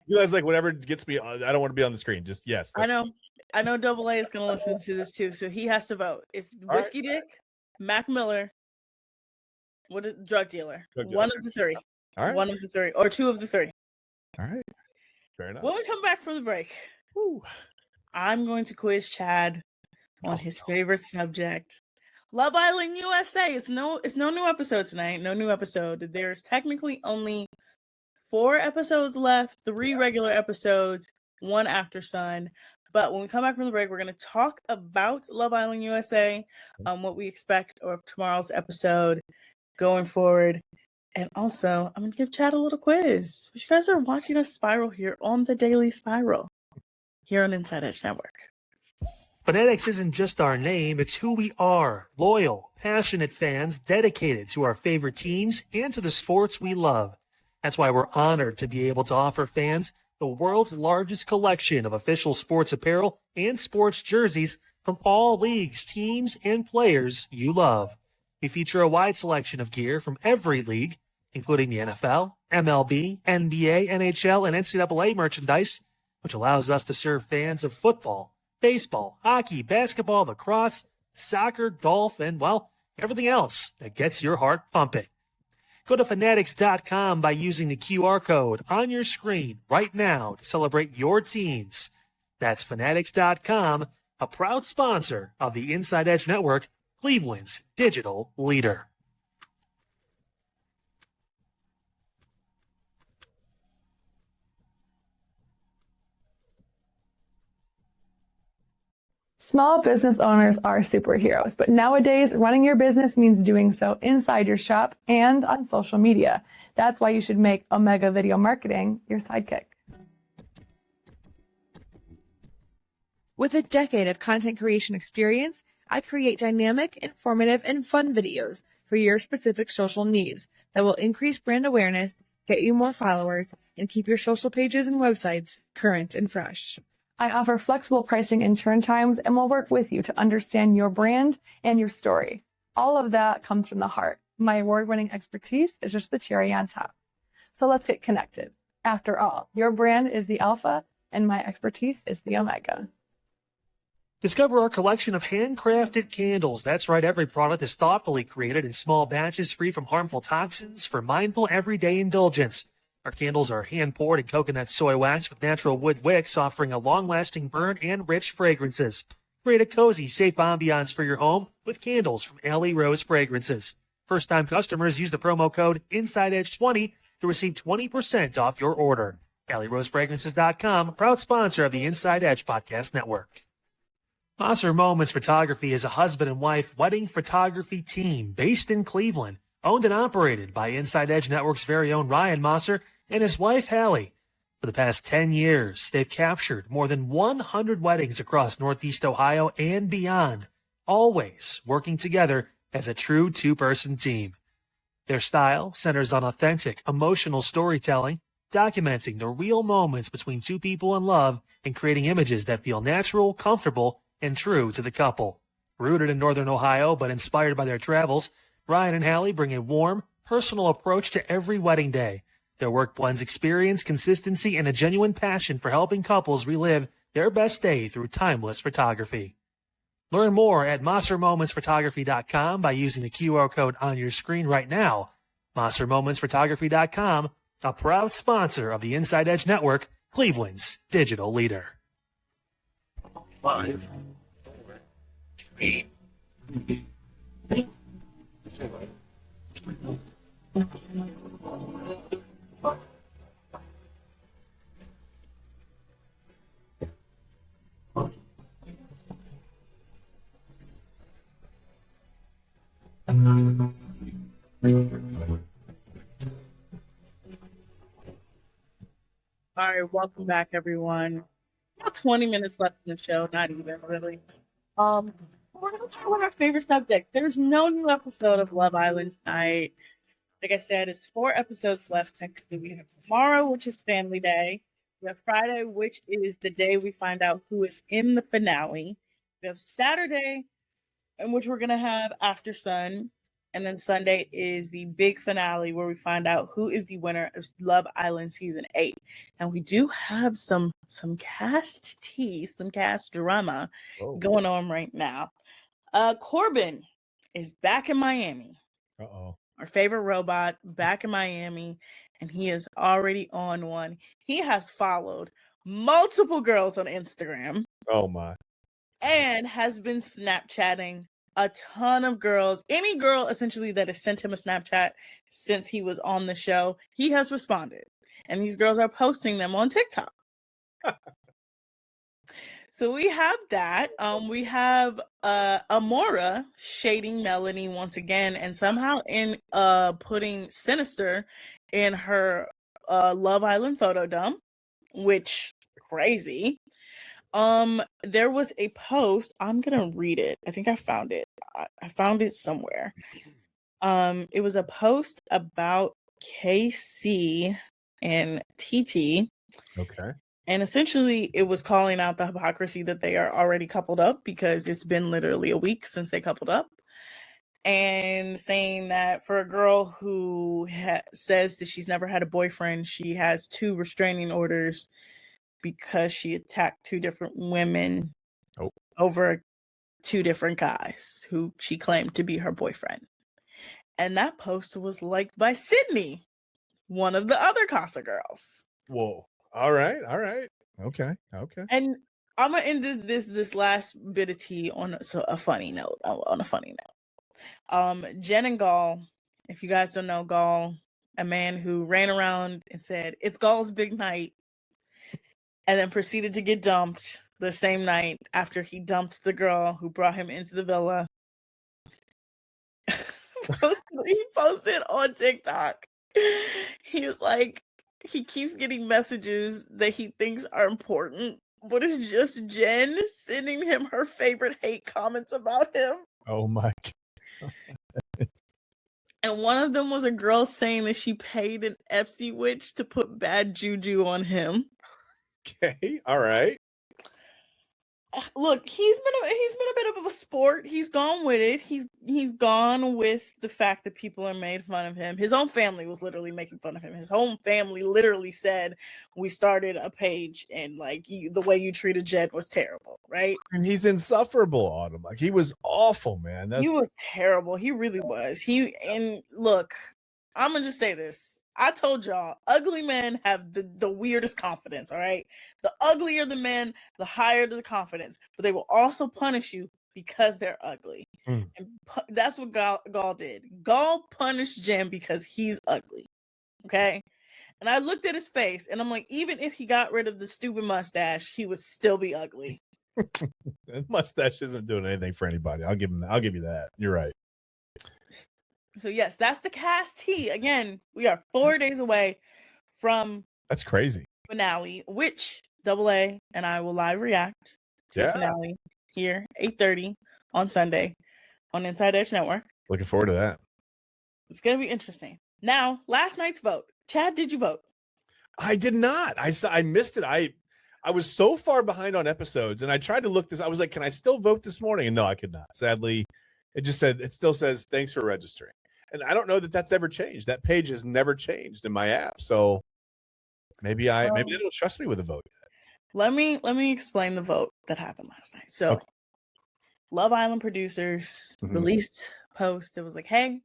You guys, like, whatever gets me, I don't want to be on the screen. Just yes. I know Double A is going to listen to this too, so he has to vote. If Whiskey Dick, Mac Miller, what is drug dealer? One of the three. All right. One of the three, or two of the three. All right. Fair enough. When we come back from the break, I'm going to quiz Chad on his favorite subject. Love Island USA. It's no new episode tonight. No new episode. There's technically only 4 episodes left, 3 regular episodes, 1 After Sun. But when we come back from the break, we're going to talk about Love Island USA, what we expect of tomorrow's episode going forward. And also, I'm going to give Chad a little quiz. You guys are watching us spiral here on the Daily Spiral here on Inside Edge Network. Fanatics isn't just our name, it's who we are. Loyal, passionate fans dedicated to our favorite teams and to the sports we love. That's why we're honored to be able to offer fans the world's largest collection of official sports apparel and sports jerseys from all leagues, teams, and players you love. We feature a wide selection of gear from every league, including the NFL, MLB, NBA, NHL, and NCAA merchandise, which allows us to serve fans of football, baseball, hockey, basketball, lacrosse, soccer, golf, and, well, everything else that gets your heart pumping. Go to fanatics.com by using the QR code on your screen right now to celebrate your teams. That's fanatics.com, a proud sponsor of the Inside Edge Network, Cleveland's digital leader. Small business owners are superheroes, but nowadays running your business means doing so inside your shop and on social media. That's why you should make Omega Video Marketing your sidekick. With a decade of content creation experience, I create dynamic, informative, and fun videos for your specific social needs that will increase brand awareness, get you more followers, and keep your social pages and websites current and fresh. I offer flexible pricing and turn times and will work with you to understand your brand and your story. All of that comes from the heart. My award-winning expertise is just the cherry on top. So let's get connected. After all, your brand is the alpha and my expertise is the omega. Discover our collection of handcrafted candles. That's right, every product is thoughtfully created in small batches free from harmful toxins for mindful everyday indulgence. Our candles are hand-poured in coconut soy wax with natural wood wicks, offering a long-lasting burn and rich fragrances. Create a cozy, safe ambiance for your home with candles from Alley Rose Fragrances. First-time customers use the promo code InsideEdge20 to receive 20% off your order. AlleyRoseFragrances.com, proud sponsor of the Inside Edge Podcast Network. Mosser Moments Photography is a husband and wife wedding photography team based in Cleveland, owned and operated by Inside Edge Network's very own Ryan Mosser and his wife, Hallie. For the past 10 years, they've captured more than 100 weddings across Northeast Ohio and beyond, always working together as a true two-person team. Their style centers on authentic, emotional storytelling, documenting the real moments between two people in love and creating images that feel natural, comfortable, and true to the couple. Rooted in Northern Ohio but inspired by their travels, Ryan and Hallie bring a warm, personal approach to every wedding day. Their work blends experience, consistency, and a genuine passion for helping couples relive their best day through timeless photography. Learn more at MosserMomentsPhotography.com by using the QR code on your screen right now. MosserMomentsPhotography.com, a proud sponsor of the Inside Edge Network, Cleveland's digital leader. 5, 4, 3. All right, welcome back, everyone. About 20 minutes left in the show, not even really. We're gonna talk about our favorite subject. There's no new episode of Love Island tonight. Like I said, it's 4 episodes left. Technically, we have tomorrow, which is Family Day. We have Friday, which is the day we find out who is in the finale. We have Saturday, in which we're gonna have After Sun. And then Sunday is the big finale where we find out who is the winner of Love Island Season 8. And we do have some cast tea, some cast drama going on right now. Corbin is back in Miami. Uh-oh. Our favorite robot back in Miami. And he is already on one. He has followed multiple girls on Instagram. Oh, my. And has been Snapchatting a ton of girls. Any girl essentially that has sent him a Snapchat since he was on the show, he has responded. And these girls are posting them on TikTok. So we have that. We have Amora shading Melanie once again, and somehow in putting Sinister in her Love Island photo dump, which crazy. There was a post. I'm gonna read it. I think I found it. I found it somewhere. It was a post about KC and TT. Okay. And essentially, it was calling out the hypocrisy that they are already coupled up because it's been literally a week since they coupled up. And saying that for a girl who says that she's never had a boyfriend, she has 2 restraining orders because she attacked 2 different women over 2 different guys who she claimed to be her boyfriend. And that post was liked by Sydney, one of the other Casa girls. Whoa. All right. Okay. And I'm gonna end this last bit of tea on a funny note. Jen and Gall, if you guys don't know Gall, a man who ran around and said it's Gall's big night, and then proceeded to get dumped the same night after he dumped the girl who brought him into the villa. He posted on TikTok. He was like, he keeps getting messages that he thinks are important, but it's just Jen sending him her favorite hate comments about him. Oh my God. And one of them was a girl saying that she paid an Epsi witch to put bad juju on him. Okay. All right. Look, he's been a bit of a sport. He's gone with it. He's gone with the fact that people are made fun of him. His own family was literally making fun of him. His home family literally said, "We started a page and like the way you treated Jed was terrible," right? And he's insufferable, Autumn. Like he was awful, man. He was terrible. He really was. And look, I'm gonna just say this. I told y'all, ugly men have the weirdest confidence, all right? The uglier the men, the higher the confidence. But they will also punish you because they're ugly. And that's what Gall did. Gall punished Jen because he's ugly. Okay. And I looked at his face and I'm like, even if he got rid of the stupid mustache, he would still be ugly. That mustache isn't doing anything for anybody. I'll give you that. You're right. So yes, that's the cast T. Again, we are 4 days away from That's crazy. finale, which Double A and I will live react to the finale here, 8:30 on Sunday on Inside Edge Network. Looking forward to that. It's gonna be interesting. Now, last night's vote. Chad, did you vote? I did not. I missed it. I was so far behind on episodes, and I tried to look this. I was like, can I still vote this morning? And no, I could not. Sadly, it still says thanks for registering. And I don't know that that's ever changed. That page has never changed in my app. So maybe they don't trust me with a vote yet. Let me explain the vote that happened last night. So Okay. Love Island producers released a post that was like, hey,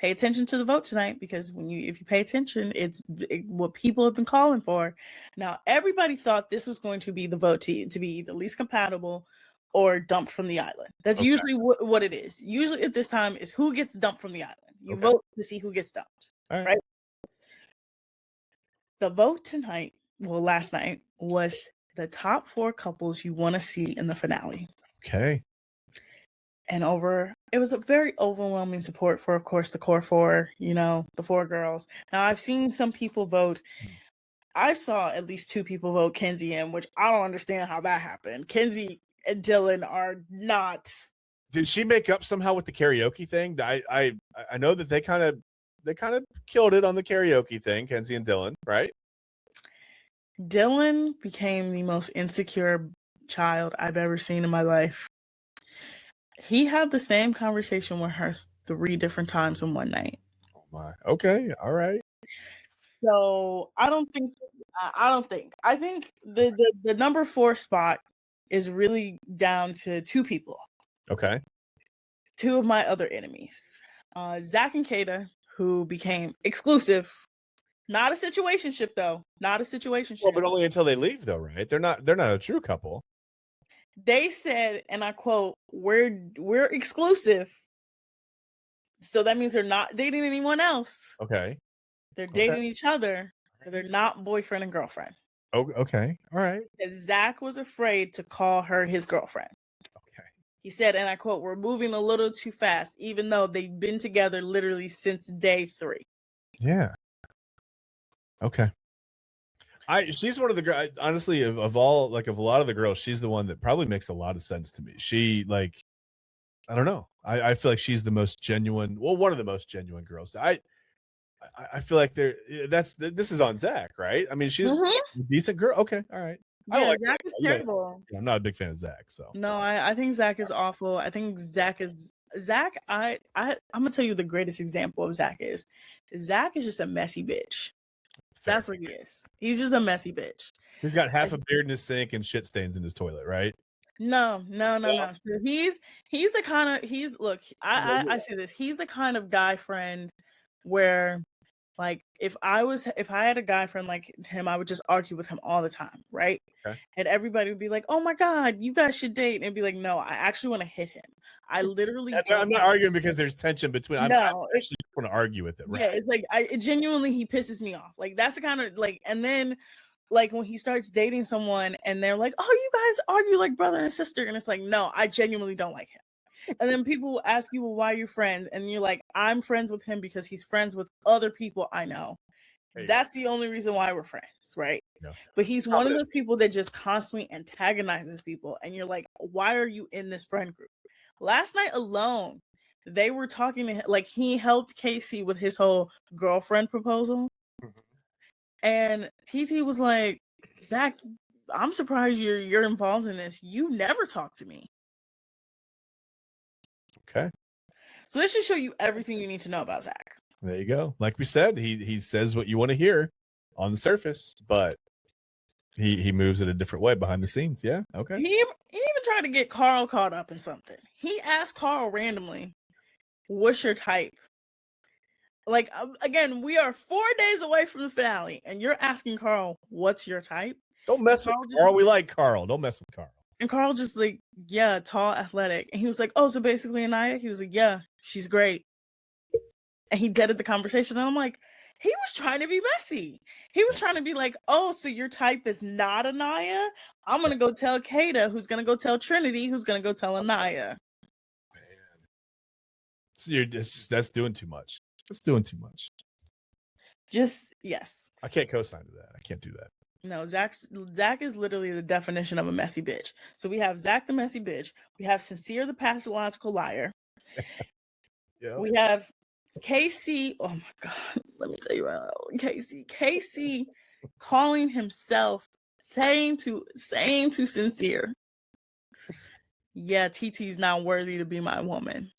pay attention to the vote tonight, because if you pay attention, it's what people have been calling for. Now, everybody thought this was going to be the vote to be the least compatible or dumped from the island. That's usually what it is. Usually at this time is who gets dumped from the island. You vote to see who gets dumped, right? The vote tonight, last night, was the top 4 couples you want to see in the finale. Okay. And it was a very overwhelming support for, of course, the core 4, the 4 girls. Now, I've seen some people vote. I saw at least 2 people vote Kenzie in, which I don't understand how that happened. Kenzie and Dylan are not. Did she make up somehow with the karaoke thing? I know that they kind of killed it on the karaoke thing, Kenzie and Dylan, right? Dylan became the most insecure child I've ever seen in my life. He had the same conversation with her 3 different times in one night. Oh my. Okay. All right. So I think the number 4 spot is really down to 2 people. Okay. 2 of my other enemies, Zach and Kata, who became exclusive. Not a situationship though. Not a situationship. Well, but only until they leave, though, right? They're not a true couple. They said, and I quote, "We're exclusive." So that means they're not dating anyone else. Okay. They're dating each other, but they're not boyfriend and girlfriend. Oh, okay. All right. And Zach was afraid to call her his girlfriend. Okay. He said, and I quote, "We're moving a little too fast, even though they've been together literally since day 3. Yeah. Okay. She's one of the honestly of all, like, of a lot of the girls, she's the one that probably makes a lot of sense to me. She, like, I don't know. I feel like she's the most genuine. Well, one of the most genuine girls. I feel like this is on Zach, right? I mean, she's a decent girl. Okay, all right. Yeah, Zach is terrible. Yeah, I'm not a big fan of Zach, so No, I think Zach is awful. I think Zach. I'm gonna tell you the greatest example of Zach is. Zach is just a messy bitch. fair. That's what he is. He's just a messy bitch. He's got half a beard in his sink and shit stains in his toilet, right? No. So he's the kind of look. I say this. He's the kind of guy friend where, like, if I had a guy friend like him, I would just argue with him all the time, right? Okay. And everybody would be like, "Oh my god, you guys should date," and be like, "No, I actually want to hit him." I literally. I'm not arguing because there's tension between. I actually just want to argue with it. Right? Yeah, it's like genuinely he pisses me off. Like, that's the kind of, like, and then, like, when he starts dating someone and they're like, "Oh, you guys argue like brother and sister," and it's like, no, I genuinely don't like him. And then people will ask you, "Well, why are you friends?" And you're like, "I'm friends with him because he's friends with other people I know." That's the only reason why we're friends, right? Yeah. But he's one of those people that just constantly antagonizes people, and you're like, why are you in this friend group? Last night alone, they were talking to him, like, he helped Casey with his whole girlfriend proposal. And TT was like, "Zach, I'm surprised you're involved in this. You never talk to me." Okay. So this should show you everything you need to know about Zach. There you go. Like we said, he says what you want to hear on the surface, but he moves it a different way behind the scenes. Yeah. Okay. He even tried to get Carl caught up in something. He asked Carl randomly, "What's your type?" Like, again, we are 4 days away from the finale, and you're asking Carl, "What's your type?" Don't mess with Carl. We like Carl. Don't mess with Carl. And Carl just like, "Yeah, tall, athletic." And he was like, "Oh, so basically Anaya?" He was like, "Yeah, she's great." And he deaded the conversation. And I'm like, he was trying to be messy. He was trying to be like, oh, so your type is not Anaya? I'm going to go tell Kata, who's going to go tell Trinity, who's going to go tell Anaya. So that's doing too much. That's doing too much. Just, yes. I can't co-sign to that. I can't do that. No, Zach is literally the definition of a messy bitch. So we have Zach the messy bitch. We have Sincere the pathological liar. Yeah. We have Casey. Oh my God. Let me tell you about Casey. Casey calling himself, saying to Sincere, yeah, TT's not worthy to be my woman.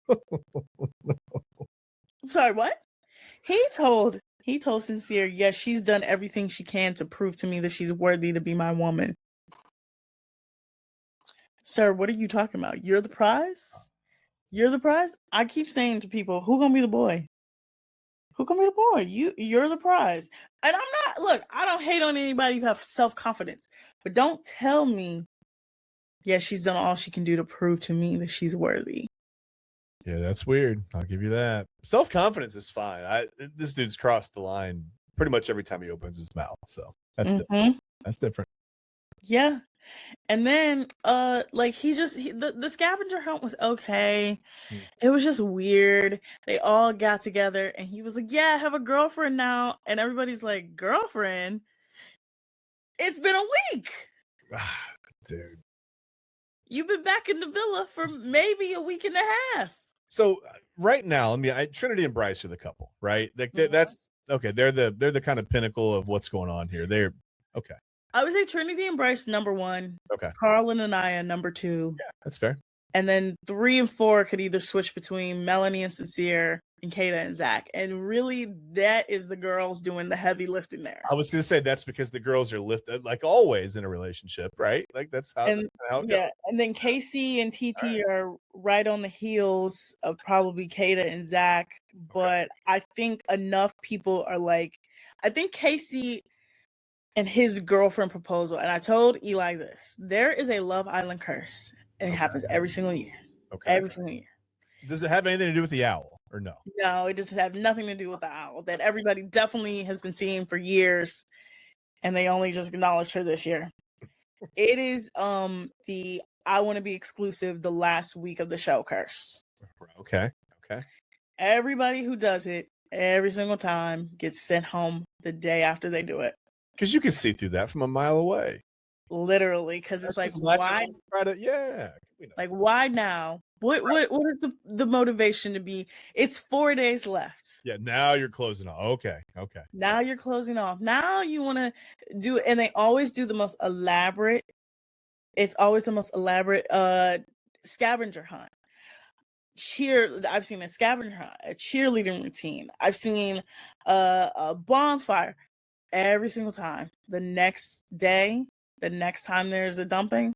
I'm sorry, what? He told Sincere, yes, she's done everything she can to prove to me that she's worthy to be my woman. Sir, what are you talking about? You're the prize? You're the prize? I keep saying to people, who gonna be the boy? Who gonna be the boy? You're the prize. And I'm not, look, I don't hate on anybody who have self-confidence, but don't tell me, yeah, she's done all she can do to prove to me that she's worthy. Yeah, that's weird. I'll give you that. Self-confidence is fine. This dude's crossed the line pretty much every time he opens his mouth. So that's different. That's different. Yeah. And then like the scavenger hunt was okay. It was just weird. They all got together and he was like, yeah, I have a girlfriend now. And everybody's like, girlfriend? It's been a week. Dude. You've been back in the villa for maybe a week and a half. So right now, Trinity and Bryce are the couple, right? That's okay. They're the kind of pinnacle of what's going on here. They're okay. I would say Trinity and Bryce number 1. Okay. Carl and Anaya number 2. Yeah, that's fair. And then 3 and 4 could either switch between Melanie and Sincere and Kata and Zach. And really, that is the girls doing the heavy lifting there. I was going to say that's because the girls are lifted, like always in a relationship, right? Like that's how it goes. And then Casey and TT are right on the heels of probably Kata and Zach. But I think enough people are like, I think Casey and his girlfriend proposal, and I told Eli this, there is a Love Island curse. And it happens every single year. Okay. Every single year. Does it have anything to do with the owl or no? No, it just has nothing to do with the owl that everybody definitely has been seeing for years. And they only just acknowledged her this year. It is the I want to be exclusive the last week of the show curse. Okay. Everybody who does it every single time gets sent home the day after they do it. Because you can see through that from a mile away. Literally, because it's like, why? Like, why now? What is the motivation to be? It's 4 days left. Yeah, now you're closing off. Okay. Now you're closing off. Now you want to do, and they always do the most elaborate. It's always the most elaborate scavenger hunt. I've seen a scavenger hunt, a cheerleading routine. I've seen a bonfire. Every single time. The next day, the next time there's a dumping,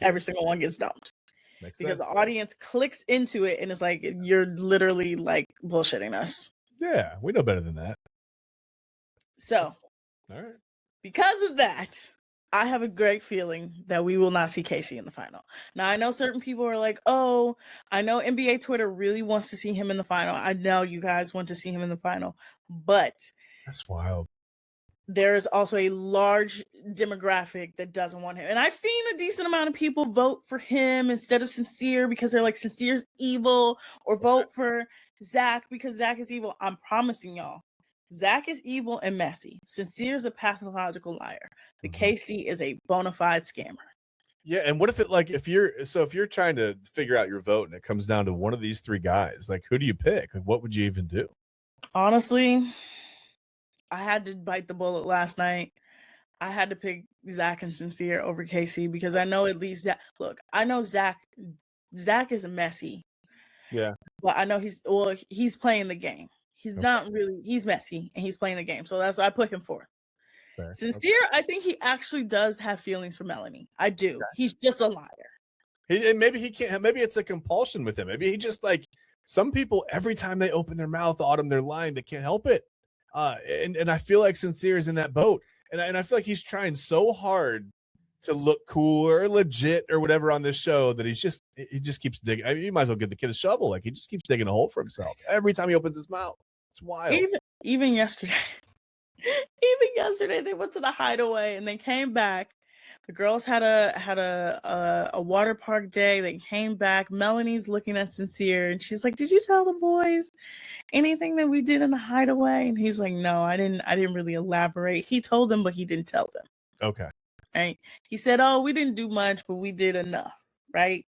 every single one gets dumped. Makes because sense. the audience clicks into it and it's like, you're literally like bullshitting us. Yeah, we know better than that. So, all right. Because of that, I have a great feeling that we will not see Casey in the final. Now, I know certain people are like, oh, I know NBA Twitter really wants to see him in the final. I know you guys want to see him in the final, but that's wild. There is also a large demographic that doesn't want him. And I've seen a decent amount of people vote for him instead of Sincere because they're like, Sincere's evil, or vote for Zach because Zach is evil. I'm promising y'all, Zach is evil and messy. Sincere's a pathological liar. But Casey is a bona fide scammer. Yeah, and what if it if you're trying to figure out your vote and it comes down to one of these 3 guys, like who do you pick? What would you even do? Honestly, I had to bite the bullet last night. I had to pick Zach and Sincere over Casey because I know at least Zach. Look, I know Zach is messy. Yeah. But I know he's playing the game. He's not really, he's messy and he's playing the game. So that's why I put him forth. Fair. Sincere, I think he actually does have feelings for Melanie. I do. Okay. He's just a liar. And maybe he can't, maybe it's a compulsion with him. Maybe he just some people, every time they open their mouth, Autumn, they're lying. They can't help it. And I feel like Sincere is in that boat, and I feel like he's trying so hard to look cool or legit or whatever on this show that he just keeps digging. I mean, you might as well give the kid a shovel. Like he just keeps digging a hole for himself every time he opens his mouth. It's wild. Even yesterday, even yesterday, they went to the hideaway and they came back. The girls had a water park day. They came back. Melanie's looking at Sincere and she's like, "Did you tell the boys anything that we did in the hideaway?" And he's like, "No, I didn't really elaborate." He told them, but he didn't tell them. Okay. Right? He said, "Oh, we didn't do much, but we did enough." Right?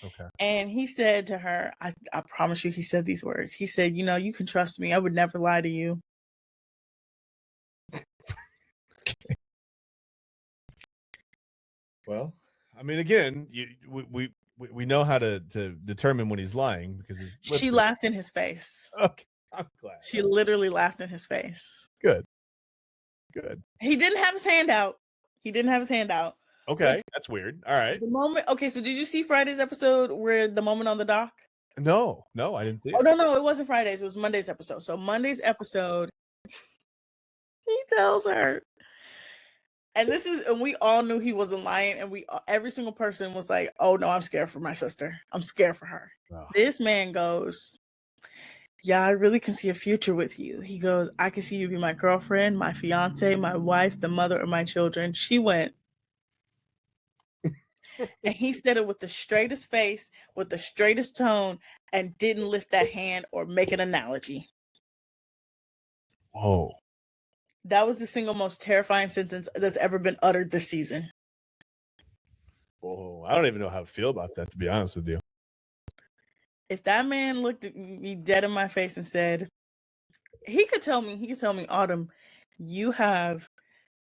Okay. And he said to her, I promise you, he said these words. He said, "You know, you can trust me. I would never lie to you." Well, I mean, again, we know how to determine when he's lying because his lip She is- laughed in his face. Okay, I'm glad. She literally laughed in his face. Good. He didn't have his hand out. Okay, that's weird. All right. The moment. Okay, so did you see Friday's episode where the moment on the dock? No, I didn't see it. Oh no, it wasn't Friday's. It was Monday's episode. So Monday's episode, he tells her, and we all knew he wasn't lying, and every single person was like, "Oh no, I'm scared for my sister. I'm scared for her." Oh. This man goes, "Yeah, I really can see a future with you." He goes, "I can see you be my girlfriend, my fiance, my wife, the mother of my children." She went, and he said it with the straightest face, with the straightest tone, and didn't lift that hand or make an analogy. Whoa. That was the single most terrifying sentence that's ever been uttered this season. Whoa. I don't even know how to feel about that, to be honest with you. If that man looked at me dead in my face and said, he could tell me, "Autumn, you have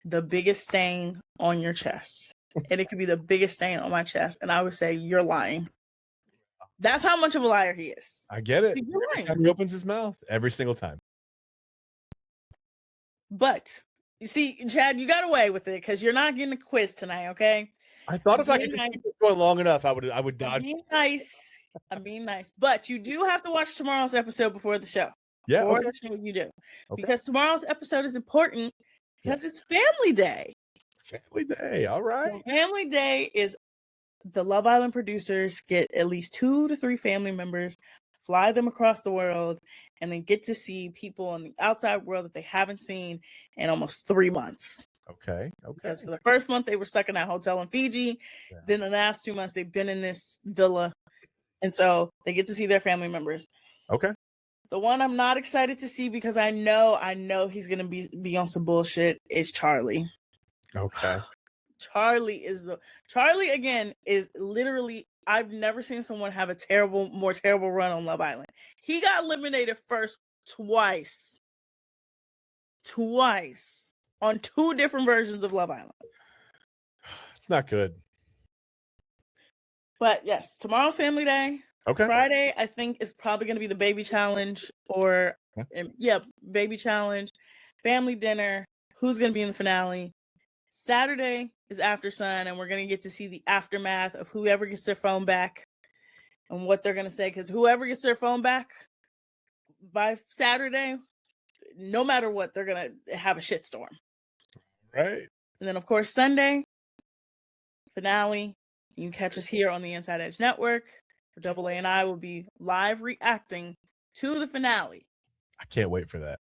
the biggest stain on your chest." And it could be the biggest stain on my chest. And I would say, "You're lying." That's how much of a liar he is. I get it. You're Every lying. time he opens his mouth, every single time. But you see, Chad, you got away with it because you're not getting a quiz tonight, okay? I thought if I Being could just nice. keep this going long enough, I would I'm dodge. being nice. I'm being nice. But you do have to watch tomorrow's episode before the show. Yeah. Before Okay. the show, you do. Okay. Because tomorrow's episode is important because it's Family Day. Family Day. All right. So Family Day is the Love Island producers get at least 2 to 3 family members, fly them across the world, and then get to see people in the outside world that they haven't seen in almost 3 months. Okay. Because for the first month, they were stuck in that hotel in Fiji. Yeah. Then the last 2 months, they've been in this villa. And so they get to see their family members. Okay. The one I'm not excited to see because I know he's going to be on some bullshit is Charlie. Okay. Charlie again is literally, I've never seen someone have a more terrible run on Love Island. He got eliminated first twice on 2 different versions of Love Island. It's not good. But yes, tomorrow's Family Day. Okay. Friday, I think, is probably going to be the baby challenge baby challenge, family dinner. Who's going to be in the finale? Saturday is After Sun, and we're going to get to see the aftermath of whoever gets their phone back and what they're going to say. Because whoever gets their phone back by Saturday, no matter what, they're going to have a shitstorm. Right. And then, of course, Sunday, finale. You can catch us here on the Inside Edge Network. Double A and I will be live reacting to the finale. I can't wait for that.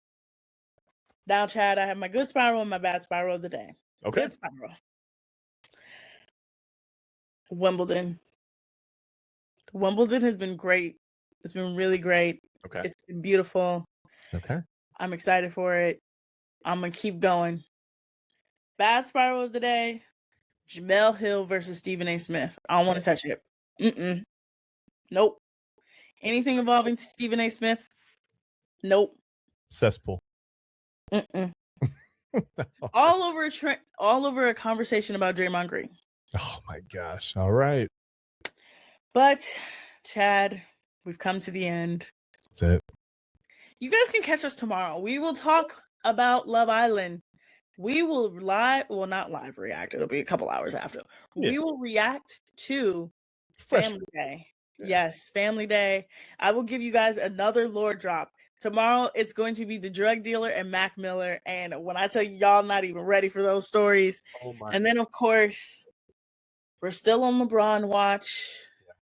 Now, Chad, I have my good spiral and my bad spiral of the day. Okay. Good spiral. Wimbledon has been great. It's been really great. Okay. It's been beautiful. Okay. I'm excited for it. I'm going to keep going. Bad spiral of the day. Jamel Hill versus Stephen A. Smith. I don't want to touch it. Nope. Anything involving Stephen A. Smith? Nope. Cesspool. All over a conversation about Draymond Green. Oh my gosh. All right. But Chad, we've come to the end. That's it. You guys can catch us tomorrow. We will talk about Love Island. We will not live react. It'll be a couple hours after. Yeah. We will react to Fresh. Family Day. Yeah. Yes, Family Day. I will give you guys another lore drop. Tomorrow, it's going to be the drug dealer and Mac Miller. And when I tell you, y'all not even ready for those stories. Oh my. And then, of course, we're still on LeBron watch.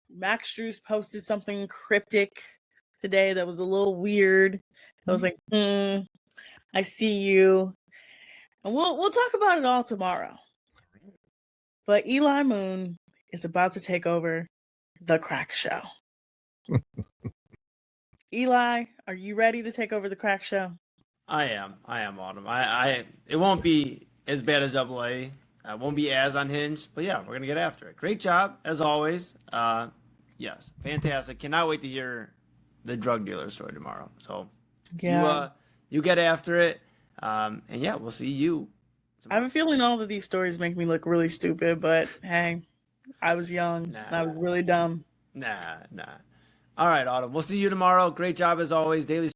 Max Strus posted something cryptic today that was a little weird. I was like, I see you. And we'll talk about it all tomorrow. But Eli Moon is about to take over the crack show. Eli, are you ready to take over the crack show? I am, Autumn. It won't be as bad as Double A. It won't be as unhinged, but yeah, we're gonna get after it. Great job as always. Yes, fantastic. Cannot wait to hear the drug dealer story tomorrow. So you get after it, and yeah, we'll see you. I have a feeling all of these stories make me look really stupid, but hey, I was young and I was really dumb. Nah. All right, Autumn. We'll see you tomorrow. Great job as always. Daily.